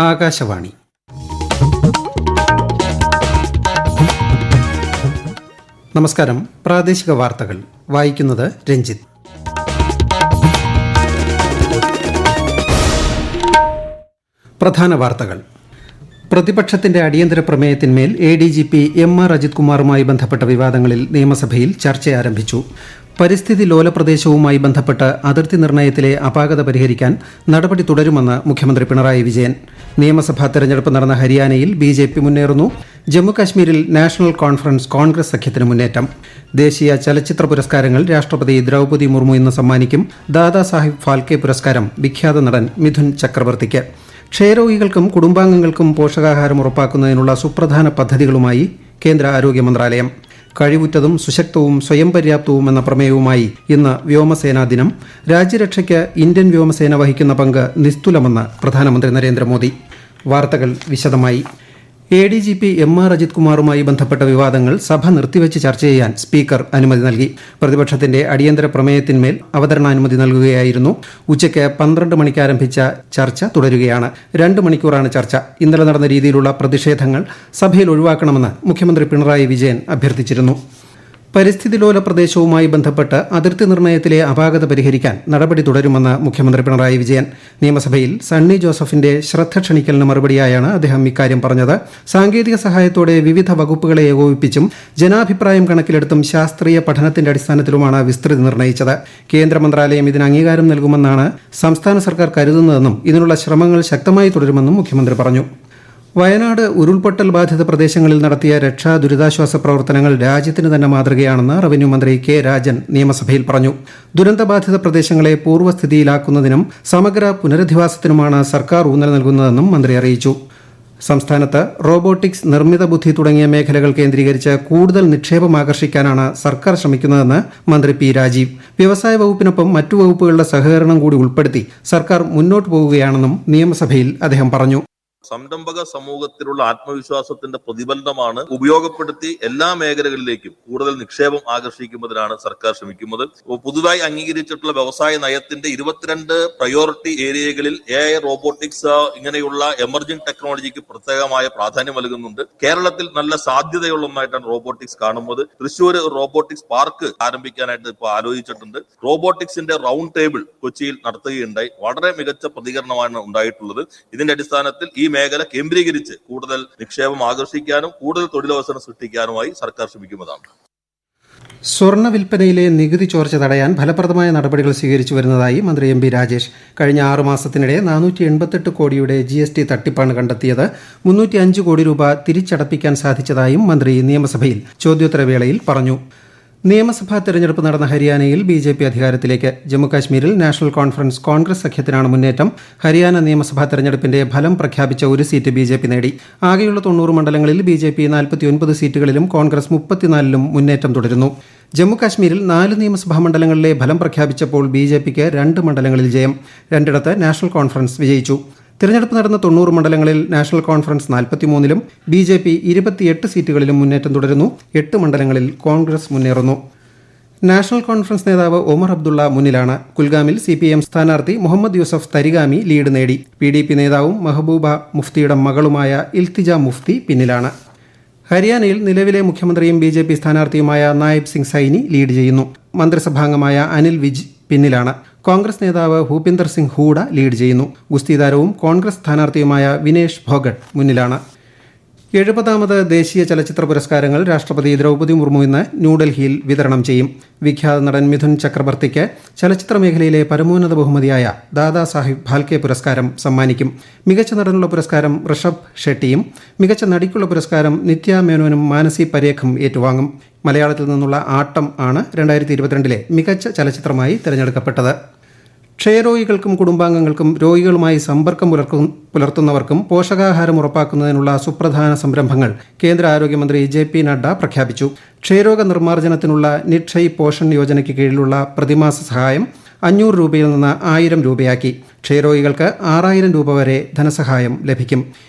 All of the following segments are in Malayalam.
ആകാശവാണി. നമസ്കാരം. പ്രാദേശിക വാർത്തകൾ വായിക്കുന്നത് രഞ്ജിത്ത്. പ്രധാന വാർത്തകൾ. പ്രതിപക്ഷത്തിന്റെ അടിയന്തര പ്രമേയത്തിന്മേൽ ADGP MR അജിത് കുമാറുമായി ബന്ധപ്പെട്ട വിവാദങ്ങളിൽ നിയമസഭയിൽ ചർച്ച ആരംഭിച്ചു. പരിസ്ഥിതി ലോല പ്രദേശവുമായി ബന്ധപ്പെട്ട് അതിർത്തി നിർണയത്തിലെ അപാകത പരിഹരിക്കാൻ നടപടി തുടരുമെന്ന് മുഖ്യമന്ത്രി പിണറായി വിജയൻ. നിയമസഭാ തെരഞ്ഞെടുപ്പ് നടന്ന ഹരിയാനയിൽ BJP മുന്നേറുന്നു. ജമ്മുകാശ്മീരിൽ നാഷണൽ കോൺഫറൻസ് കോൺഗ്രസ് സഖ്യത്തിന് മുന്നേറ്റം. ദേശീയ ചലച്ചിത്ര പുരസ്കാരങ്ങൾ രാഷ്ട്രപതി ദ്രൗപദി മുർമു ഇന്ന് സമ്മാനിക്കും. ദാദാസാഹിബ് ഫാൽക്കെ പുരസ്കാരം വിഖ്യാത നടൻ മിഥുൻ ചക്രവർത്തിക്ക്. ക്ഷയരോഗികൾക്കും കുടുംബാംഗങ്ങൾക്കും പോഷകാഹാരം ഉറപ്പാക്കുന്നതിനുള്ള സുപ്രധാന പദ്ധതികളുമായി കേന്ദ്ര ആരോഗ്യ മന്ത്രാലയം. കഴിവുറ്റതും സുശക്തവും സ്വയം പര്യാപ്തവും എന്ന പ്രമേയവുമായി ഇന്ന് വ്യോമസേനാ ദിനം. രാജ്യരക്ഷയ്ക്ക് ഇന്ത്യൻ വ്യോമസേന വഹിക്കുന്ന പങ്ക് നിസ്തുലമെന്ന് പ്രധാനമന്ത്രി നരേന്ദ്രമോദി. വാർത്തകൾ വിശദമായി. ADGP MR അജിത് കുമാറുമായി ബന്ധപ്പെട്ട വിവാദങ്ങൾ സഭ നിർത്തിവെച്ച് ചർച്ച ചെയ്യാൻ സ്പീക്കർ അനുമതി നൽകി. പ്രതിപക്ഷത്തിന്റെ അടിയന്തര പ്രമേയത്തിന്മേൽ അവതരണാനുമതി നൽകുകയായിരുന്നു. ഉച്ചയ്ക്ക് 12 മണിക്ക് ആരംഭിച്ച ചർച്ച തുടരുകയാണ്. 2 മണിക്കൂറാണ് ചർച്ച. ഇന്നലെ നടന്ന രീതിയിലുള്ള പ്രതിഷേധങ്ങൾ സഭയിൽ ഒഴിവാക്കണമെന്ന് മുഖ്യമന്ത്രി പിണറായി വിജയൻ അഭ്യർത്ഥിച്ചിരുന്നു. പരിസ്ഥിതി ലോല പ്രദേശവുമായി ബന്ധപ്പെട്ട് അതിർത്തി നിർണയത്തിലെ അപാകത പരിഹരിക്കാൻ നടപടി തുടരുമെന്ന് മുഖ്യമന്ത്രി പിണറായി വിജയൻ. നിയമസഭയിൽ സണ്ണി ജോസഫിന്റെ ശ്രദ്ധ ക്ഷണിക്കലിന് മറുപടിയായാണ് അദ്ദേഹം ഇക്കാര്യം പറഞ്ഞത്. സാങ്കേതിക സഹായത്തോടെ വിവിധ വകുപ്പുകളെ ഏകോപിപ്പിച്ചും ജനാഭിപ്രായം കണക്കിലെടുത്തും ശാസ്ത്രീയ പഠനത്തിന്റെ അടിസ്ഥാനത്തിലുമാണ് വിസ്തൃതി നിർണയിച്ചത്. കേന്ദ്ര മന്ത്രാലയം ഇതിന് അംഗീകാരം നൽകുമെന്നാണ് സംസ്ഥാന സർക്കാർ കരുതുന്നതെന്നും ഇതിനുള്ള ശ്രമങ്ങൾ ശക്തമായി തുടരുമെന്നും മുഖ്യമന്ത്രി പറഞ്ഞു. വയനാട് ഉരുൾപൊട്ടൽ ബാധിത പ്രദേശങ്ങളിൽ നടത്തിയ രക്ഷാ ദുരിതാശ്വാസ പ്രവർത്തനങ്ങൾ രാജ്യത്തിന് തന്നെ മാതൃകയാണെന്ന് റവന്യൂ മന്ത്രി K. രാജൻ നിയമസഭയിൽ പറഞ്ഞു. ദുരന്തബാധിത പ്രദേശങ്ങളെ പൂർവ്വസ്ഥിതിയിലാക്കുന്നതിനും സമഗ്ര പുനരധിവാസത്തിനുമാണ് സർക്കാർ ഊന്നൽ നൽകുന്നതെന്നും മന്ത്രി അറിയിച്ചു. സംസ്ഥാനത്ത് റോബോട്ടിക്സ്, നിർമ്മിത ബുദ്ധി തുടങ്ങിയ മേഖലകൾ കേന്ദ്രീകരിച്ച് കൂടുതൽ നിക്ഷേപം ആകർഷിക്കാനാണ് സർക്കാർ ശ്രമിക്കുന്നതെന്ന് മന്ത്രി P. രാജീവ്. വ്യവസായ വകുപ്പിനൊപ്പം മറ്റു വകുപ്പുകളുടെ സഹകരണം കൂടി ഉൾപ്പെടുത്തി സർക്കാർ മുന്നോട്ടു പോകുകയാണെന്നും നിയമസഭയിൽ അദ്ദേഹം പറഞ്ഞു. സംരംഭക സമൂഹത്തിലുള്ള ആത്മവിശ്വാസത്തിന്റെ പ്രതിബന്ധമാണ് ഉപയോഗപ്പെടുത്തി എല്ലാ മേഖലകളിലേക്കും കൂടുതൽ നിക്ഷേപം ആകർഷിക്കുന്നതിനാണ് സർക്കാർ ശ്രമിക്കുന്നത്. പുതുതായി അംഗീകരിച്ചിട്ടുള്ള വ്യവസായ നയത്തിന്റെ 22 പ്രയോറിറ്റി ഏരിയകളിൽ AI, റോബോട്ടിക്സ് ഇങ്ങനെയുള്ള എമർജിംഗ് ടെക്നോളജിക്ക് പ്രത്യേകമായ പ്രാധാന്യം നൽകുന്നുണ്ട്. കേരളത്തിൽ നല്ല സാധ്യതയുള്ള ഒന്നായിട്ടാണ് റോബോട്ടിക്സ് കാണുന്നത്. തൃശ്ശൂർ റോബോട്ടിക്സ് പാർക്ക് ആരംഭിക്കാനായിട്ട് ഇപ്പോൾ ആലോചിച്ചിട്ടുണ്ട്. റോബോട്ടിക്സിന്റെ റൗണ്ട് ടേബിൾ കൊച്ചിയിൽ നടത്തുകയുണ്ടായി. വളരെ മികച്ച പ്രതികരണമാണ് ഉണ്ടായിട്ടുള്ളത്. ഇതിന്റെ അടിസ്ഥാനത്തിൽ ഈ മേഖല കേന്ദ്രീകരിച്ച് കൂടുതൽ നിക്ഷേപം ആകർഷിക്കാനും കൂടുതൽ തൊഴിലവസരം സൃഷ്ടിക്കാനുമായി സർക്കാർ ശ്രമിക്കുന്നതാണ്. സ്വർണ്ണ വിൽപ്പനയിലെ നികുതി ചോർച്ച തടയാൻ ഫലപ്രദമായ നടപടികൾ സ്വീകരിച്ചു വരുന്നതായി മന്ത്രി MP. രാജേഷ്. കഴിഞ്ഞ 6 മാസത്തിനിടെ 488 കോടിയുടെ GST തട്ടിപ്പാണ് കണ്ടെത്തിയത്. 305 കോടി രൂപ തിരിച്ചടപ്പിക്കാൻ സാധിച്ചതായും മന്ത്രി നിയമസഭയിൽ ചോദ്യോത്തരവേളയിൽ പറഞ്ഞു. നിയമസഭാ തെരഞ്ഞെടുപ്പ് നടന്ന ഹരിയാനയിൽ BJP അധികാരത്തിലേക്ക്. ജമ്മുകാശ്മീരിൽ നാഷണൽ കോൺഫറൻസ് കോൺഗ്രസ് സഖ്യത്തിനാണ് മുന്നേറ്റം. ഹരിയാന നിയമസഭാ തെരഞ്ഞെടുപ്പിന്റെ ഫലം പ്രഖ്യാപിച്ച ഒരു സീറ്റ് BJP നേടി. ആകെയുള്ള 90 മണ്ഡലങ്ങളിൽ BJP 49 സീറ്റുകളിലും കോൺഗ്രസ് 34ലും മുന്നേറ്റം തുടരുന്നു. ജമ്മുകാശ്മീരിൽ 4 നിയമസഭാ മണ്ഡലങ്ങളിലെ ഫലം പ്രഖ്യാപിച്ചപ്പോൾ BJPക്ക് 2 മണ്ഡലങ്ങളിൽ ജയം. 2ഇടത്ത് നാഷണൽ കോൺഫറൻസ് വിജയിച്ചു. തിരഞ്ഞെടുപ്പ് നടന്ന 90 മണ്ഡലങ്ങളിൽ നാഷണൽ കോൺഫറൻസ് 43ലും BJP 28 സീറ്റുകളിലും മുന്നേറ്റം തുടരുന്നു. 8 മണ്ഡലങ്ങളിൽ കോൺഗ്രസ് മുന്നേറുന്നു. നാഷണൽ കോൺഫറൻസ് നേതാവ് ഒമർ അബ്ദുള്ള മുന്നിലാണ്. കുൽഗാമിൽ CPM സ്ഥാനാർത്ഥി മുഹമ്മദ് യൂസഫ് തരിഗാമി ലീഡ് നേടി. PDP നേതാവും മെഹബൂബ മുഫ്തിയുടെ മകളുമായ ഇൽത്തിജ മുഫ്തി പിന്നിലാണ്. ഹരിയാനയിൽ നിലവിലെ മുഖ്യമന്ത്രിയും BJP സ്ഥാനാർത്ഥിയുമായ നായബ് സിംഗ് സൈനി ലീഡ് ചെയ്യുന്നു. മന്ത്രിസഭാംഗമായ അനിൽ വിജ് പിന്നിലാണ്. കോൺഗ്രസ് നേതാവ് ഭൂപിന്ദർ സിംഗ് ഹൂഡ ലീഡ് ചെയ്യുന്നു. ഗുസ്തി താരവും കോൺഗ്രസ് സ്ഥാനാർത്ഥിയുമായ വിനേഷ് ഫോഗട്ട് മുന്നിലാണ്. 70ാമത് ദേശീയ ചലച്ചിത്ര പുരസ്കാരങ്ങൾ രാഷ്ട്രപതി ദ്രൗപദി മുർമു ഇന്ന് ന്യൂഡൽഹിയിൽ വിതരണം ചെയ്യും. വിഖ്യാത നടൻ മിഥുൻ ചക്രവർത്തിക്ക് ചലച്ചിത്ര മേഖലയിലെ പരമോന്നത ബഹുമതിയായ ദാദാസാഹിബ് ഫാൽക്കെ പുരസ്കാരം സമ്മാനിക്കും. മികച്ച നടനുള്ള പുരസ്കാരം ഋഷഭ് ഷെട്ടിയും മികച്ച നടിക്കുള്ള പുരസ്കാരം നിത്യ മേനോനും മാനസി പരേഖും ഏറ്റുവാങ്ങും. മലയാളത്തിൽ നിന്നുള്ള ആട്ടം ആണ് 2022 മികച്ച ചലച്ചിത്രമായി തിരഞ്ഞെടുക്കപ്പെട്ടത്. ക്ഷയരോഗികൾക്കും കുടുംബാംഗങ്ങൾക്കും രോഗികളുമായി സമ്പർക്കം പുലർത്തുന്നവർക്കും പോഷകാഹാരം ഉറപ്പാക്കുന്നതിനുള്ള സുപ്രധാന സംരംഭങ്ങൾ കേന്ദ്ര ആരോഗ്യമന്ത്രി JP നഡ്ഡ പ്രഖ്യാപിച്ചു. ക്ഷയരോഗ നിർമ്മാർജ്ജനത്തിനുള്ള നിക്ഷയ് പോഷൺ യോജനയ്ക്ക് കീഴിലുള്ള പ്രതിമാസ സഹായം 500 രൂപയിൽ നിന്ന് 1000 രൂപയാക്കി. ക്ഷയരോഗികൾക്ക് 6000 രൂപ വരെ ധനസഹായം ലഭിക്കും.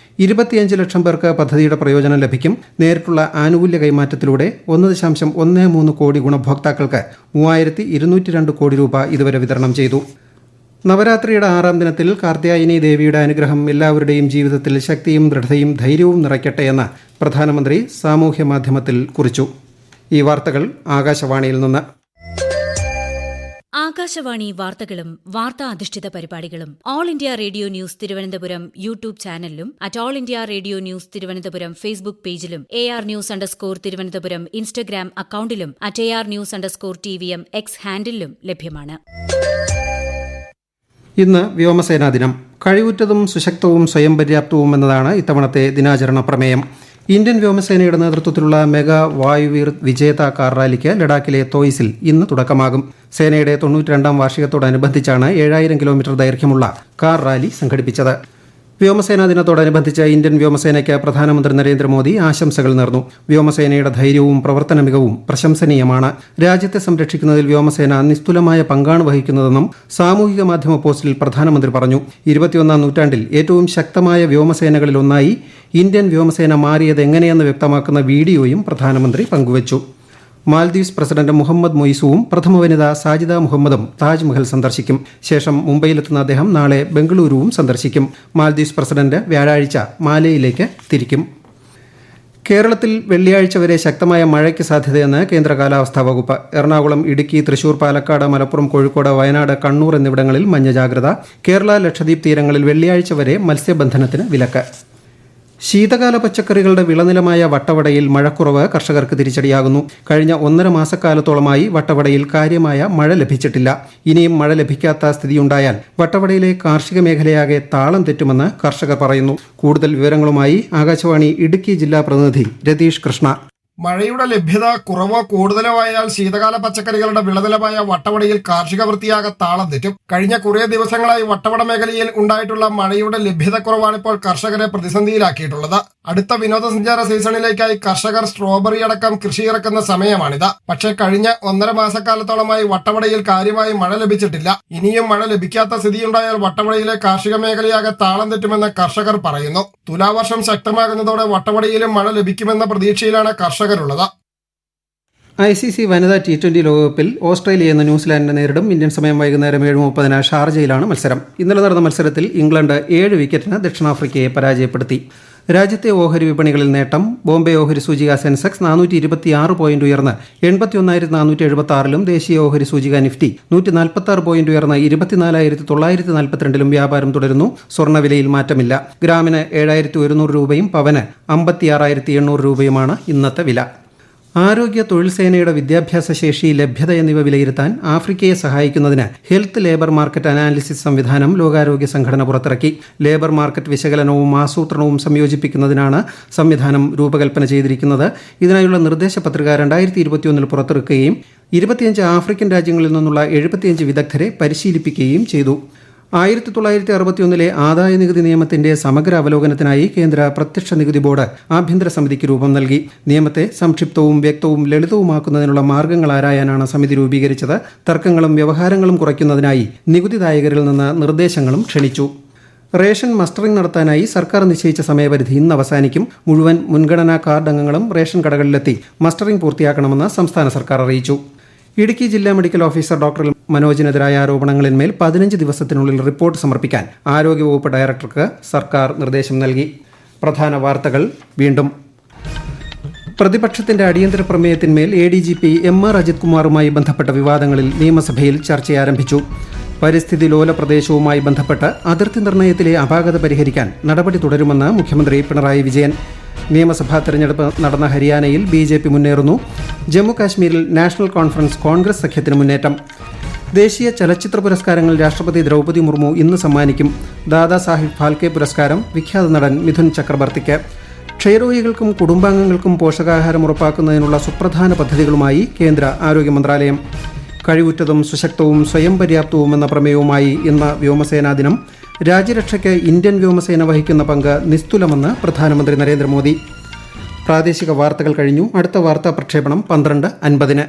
25 ലക്ഷം പേർക്ക് പദ്ധതിയുടെ പ്രയോജനം ലഭിക്കും. നേരിട്ടുള്ള ആനുകൂല്യ കൈമാറ്റത്തിലൂടെ 1.13 കോടി ഗുണഭോക്താക്കൾക്ക് 3202 കോടി രൂപ ഇതുവരെ വിതരണം ചെയ്തു. നവരാത്രിയുടെ 6ാം ദിനത്തിൽ കാർത്യായനി ദേവിയുടെ അനുഗ്രഹം എല്ലാവരുടെയും ജീവിതത്തിൽ ശക്തിയും ദൃഢതയും ധൈര്യവും നിറയ്ക്കട്ടെ എന്ന് പ്രധാനമന്ത്രി സാമൂഹ്യ മാധ്യമത്തിൽ കുറിച്ചു. ഈ വാർത്തകൾ ആകാശവാണിയിൽ നിന്ന്. ആകാശവാണി വാർത്തകളും വാർത്താ അധിഷ്ഠിത പരിപാടികളും All India Radio News Thiruvananthapuram YouTube ചാനലിലും All India Radio News Thiruvananthapuram Facebook പേജിലും AR News_ തിരുവനന്തപുരം ഇൻസ്റ്റഗ്രാം അക്കൌണ്ടിലും AR News_TVM X ഹാൻഡിലും ലഭ്യമാണ്. ഇന്ന് വ്യോമസേനാ ദിനം. കഴിവുറ്റതും സുശക്തവും സ്വയം പര്യാപ്തവും എന്നതാണ് ഇത്തവണത്തെ ദിനാചരണ പ്രമേയം. ഇന്ത്യൻ വ്യോമസേനയുടെ നേതൃത്വത്തിലുള്ള മെഗാ വായുവീർ വിജേത കാർ റാലിക്ക് ലഡാക്കിലെ തോയ്സിൽ ഇന്ന് തുടക്കമാകും. സേനയുടെ 92ാം വാർഷികത്തോടനുബന്ധിച്ചാണ് 7000 കിലോമീറ്റർ ദൈർഘ്യമുള്ള കാർ റാലി സംഘടിപ്പിച്ചത്. വ്യോമസേനാ ദിനത്തോടനുബന്ധിച്ച് ഇന്ത്യൻ വ്യോമസേനയ്ക്ക് പ്രധാനമന്ത്രി നരേന്ദ്രമോദി ആശംസകൾ നേർന്നു. വ്യോമസേനയുടെ ധൈര്യവും പ്രവർത്തന മികവും പ്രശംസനീയമാണ്. രാജ്യത്തെ സംരക്ഷിക്കുന്നതിൽ വ്യോമസേന നിസ്തുലമായ പങ്കാണ് വഹിക്കുന്നതെന്നും സാമൂഹിക മാധ്യമ പോസ്റ്റിൽ പ്രധാനമന്ത്രി പറഞ്ഞു. 21ാം നൂറ്റാണ്ടിൽ ഏറ്റവും ശക്തമായ വ്യോമസേനകളിൽ ഒന്നായി ഇന്ത്യൻ വ്യോമസേന മാറിയത് എങ്ങനെയെന്ന് വ്യക്തമാക്കുന്ന വീഡിയോയും പ്രധാനമന്ത്രി പങ്കുവച്ചു. മാൽദീവ്സ് പ്രസിഡന്റ് മുഹമ്മദ് മൊയ്സുവും പ്രഥമ വനിത സാജിദ മുഹമ്മദും താജ്മഹൽ സന്ദർശിക്കും. ശേഷം മുംബൈയിലെത്തുന്ന അദ്ദേഹം നാളെ ബംഗളൂരുവും സന്ദർശിക്കും. മാൽദീവ്സ് പ്രസിഡന്റ് വ്യാഴാഴ്ച മാലേയിലേക്ക് തിരിക്കും. കേരളത്തിൽ വെള്ളിയാഴ്ച വരെ ശക്തമായ മഴയ്ക്ക് സാധ്യതയെന്ന് കേന്ദ്ര കാലാവസ്ഥാ വകുപ്പ്. എറണാകുളം, ഇടുക്കി, തൃശൂർ, പാലക്കാട്, മലപ്പുറം, കോഴിക്കോട്, വയനാട്, കണ്ണൂർ എന്നിവിടങ്ങളിൽ മഞ്ഞ ജാഗ്രത. കേരള, ലക്ഷദ്വീപ് തീരങ്ങളിൽ വെള്ളിയാഴ്ച വരെ മത്സ്യബന്ധനത്തിന് വിലക്ക്. ശീതകാല പച്ചക്കറികളുടെ വിളനിലമായ വട്ടവടയിൽ മഴക്കുറവ് കർഷകർക്ക് തിരിച്ചടിയാകുന്നു. കഴിഞ്ഞ 1.5 മാസക്കാലത്തോളമായി വട്ടവടയിൽ കാര്യമായ മഴ ലഭിച്ചിട്ടില്ല. ഇനിയും മഴ ലഭിക്കാത്ത സ്ഥിതിയുണ്ടായാൽ വട്ടവടയിലെ കാർഷിക മേഖലയാകെ താളം തെറ്റുമെന്ന് കർഷകർ പറയുന്നു. കൂടുതൽ വിവരങ്ങളുമായി ആകാശവാണി ഇടുക്കി ജില്ലാ പ്രതിനിധി രതീഷ് കൃഷ്ണ. മഴയുടെ ലഭ്യത കുറവോ കൂടുതലോ ആയാൽ ശീതകാല പച്ചക്കറികളുടെ വിളനിലമായ വട്ടവടയിൽ കാർഷിക വൃത്തിയാകെ താളം തെറ്റും. കഴിഞ്ഞ കുറേ ദിവസങ്ങളായി വട്ടവട മേഖലയിൽ ഉണ്ടായിട്ടുള്ള മഴയുടെ ലഭ്യതക്കുറവാണിപ്പോൾ കർഷകരെ പ്രതിസന്ധിയിലാക്കിയിട്ടുള്ളത്. അടുത്ത വിനോദസഞ്ചാര സീസണിലേക്കായി കർഷകർ സ്ട്രോബെറി അടക്കം കൃഷിയിറക്കുന്ന സമയമാണിത്. പക്ഷേ കഴിഞ്ഞ 1.5 മാസക്കാലത്തോളമായി വട്ടവടയിൽ കാര്യമായി മഴ ലഭിച്ചിട്ടില്ല. ഇനിയും മഴ ലഭിക്കാത്ത സ്ഥിതിയുണ്ടായാൽ വട്ടവടയിലെ കാർഷിക മേഖലയാകെ താളം തെറ്റുമെന്ന് കർഷകർ പറയുന്നു. തുലാവർഷം ശക്തമാകുന്നതോടെ വട്ടവടയിലും മഴ ലഭിക്കുമെന്ന പ്രതീക്ഷയിലാണ് കർഷകരുള്ളത്. ICC വനിതാ T20 ലോകകപ്പിൽ ഓസ്ട്രേലിയ ഇന്ന് ന്യൂസിലാൻഡിനെ നേരിടും. ഇന്ത്യൻ സമയം വൈകുന്നേരം 7:30 ഷാർജയിലാണ് മത്സരം. ഇന്നലെ നടന്ന മത്സരത്തിൽ ഇംഗ്ലണ്ട് 7 വിക്കറ്റിന് ദക്ഷിണാഫ്രിക്കയെ പരാജയപ്പെടുത്തി. രാജ്യത്തെ ഓഹരി വിപണികളിൽ നേട്ടം. ബോംബെ ഓഹരി സൂചിക സെൻസെക്സ് 426 പോയിന്റ് ഉയർന്ന് 81,476ലും ദേശീയ ഓഹരി സൂചിക നിഫ്റ്റി 146 പോയിന്റ് ഉയർന്ന് 24,942ലും വ്യാപാരം തുടരുന്നു. സ്വർണ്ണവിലയിൽ മാറ്റമില്ല. ഗ്രാമിന് 7,100 രൂപയും പവന് 56,800 രൂപയുമാണ് ഇന്നത്തെ വില. ആരോഗ്യ തൊഴിൽ സേനയുടെ വിദ്യാഭ്യാസ ശേഷി, ലഭ്യത എന്നിവ വിലയിരുത്താൻ ആഫ്രിക്കയെ സഹായിക്കുന്നതിന് ഹെൽത്ത് ലേബർ മാർക്കറ്റ് അനാലിസിസ് സംവിധാനം ലോകാരോഗ്യ സംഘടന പുറത്തിറക്കി. ലേബർ മാർക്കറ്റ് വിശകലനവും ആസൂത്രണവും സംയോജിപ്പിക്കുന്നതിനാണ് സംവിധാനം രൂപകൽപ്പന ചെയ്തിരിക്കുന്നത്. ഇതിനായുള്ള നിർദ്ദേശപത്രിക 2021 പുറത്തിറക്കുകയും 25 ആഫ്രിക്കൻ രാജ്യങ്ങളിൽ നിന്നുള്ള 75 വിദഗ്ധരെ പരിശീലിപ്പിക്കുകയും ചെയ്തു. 1961 ആദായ നികുതി നിയമത്തിന്റെ സമഗ്ര അവലോകനത്തിനായി കേന്ദ്ര പ്രത്യക്ഷ നികുതി ബോർഡ് ആഭ്യന്തര സമിതിക്ക് രൂപം നൽകി. നിയമത്തെ സംക്ഷിപ്തവും വ്യക്തവും ലളിതവുമാക്കുന്നതിനുള്ള മാർഗങ്ങൾ ആരായാനാണ് സമിതി രൂപീകരിച്ചത്. തർക്കങ്ങളും വ്യവഹാരങ്ങളും കുറയ്ക്കുന്നതിനായി നികുതിദായകരിൽ നിന്ന് നിർദ്ദേശങ്ങളും ക്ഷണിച്ചു. റേഷൻ മസ്റ്ററിംഗ് നടത്താനായി സർക്കാർ നിശ്ചയിച്ച സമയപരിധി ഇന്ന് അവസാനിക്കും. മുഴുവൻ മുൻഗണനാ കാർഡ് അംഗങ്ങളും റേഷൻ കടകളിലെത്തി മസ്റ്ററിംഗ് പൂർത്തിയാക്കണമെന്ന് സംസ്ഥാന സർക്കാർ അറിയിച്ചു. ഇടുക്കി ജില്ലാ മെഡിക്കൽ ഓഫീസർ ഡോക്ടർ മനോജിനെതിരായ ആരോപണങ്ങളിന്മേൽ 15 ദിവസത്തിനുള്ളിൽ റിപ്പോർട്ട് സമർപ്പിക്കാൻ ആരോഗ്യവകുപ്പ് ഡയറക്ടർക്ക് സർക്കാർ നിർദ്ദേശം നൽകി. പ്രധാന വാർത്തകൾ വീണ്ടും. പ്രതിപക്ഷത്തിന്റെ അടിയന്തര പ്രമേയത്തിന്മേൽ ADGP MR അജിത് കുമാറുമായി ബന്ധപ്പെട്ട വിവാദങ്ങളിൽ നിയമസഭയിൽ ചർച്ച ആരംഭിച്ചു. പരിസ്ഥിതി ലോല പ്രദേശവുമായി ബന്ധപ്പെട്ട് അതിർത്തി നിർണയത്തിലെ അപാകത പരിഹരിക്കാൻ നടപടി തുടരുമെന്ന് മുഖ്യമന്ത്രി പിണറായി വിജയൻ. നിയമസഭാ തെരഞ്ഞെടുപ്പ് നടന്ന ഹരിയാനയിൽ BJP മുന്നേറുന്നു. ജമ്മു കാശ്മീരിൽ നാഷണൽ കോൺഫറൻസ് കോൺഗ്രസ് സഖ്യത്തിന് മുന്നേറ്റം. ദേശീയ ചലച്ചിത്ര പുരസ്കാരങ്ങൾ രാഷ്ട്രപതി ദ്രൗപദി മുർമു ഇന്ന് സമ്മാനിക്കും. ദാദാസാഹിബ് ഫാൽക്കെ പുരസ്കാരം വിഖ്യാത നടൻ മിഥുൻ ചക്രബർത്തിക്ക്. ക്ഷയരോഗികൾക്കും കുടുംബാംഗങ്ങൾക്കും പോഷകാഹാരം ഉറപ്പാക്കുന്നതിനുള്ള സുപ്രധാന പദ്ധതികളുമായി കേന്ദ്ര ആരോഗ്യ മന്ത്രാലയം. കഴിവുറ്റതും സുശക്തവും സ്വയം പര്യാപ്തവും എന്ന പ്രമേയവുമായി ഇന്ന് വ്യോമസേനാ ദിനം. രാജ്യരക്ഷയ്ക്ക് ഇന്ത്യൻ വ്യോമസേന വഹിക്കുന്ന പങ്ക് നിസ്തുലമെന്ന് പ്രധാനമന്ത്രി നരേന്ദ്രമോദി. പ്രാദേശിക വാർത്തകൾ കഴിഞ്ഞു. അടുത്ത വാർത്താ പ്രക്ഷേപണം 12:50.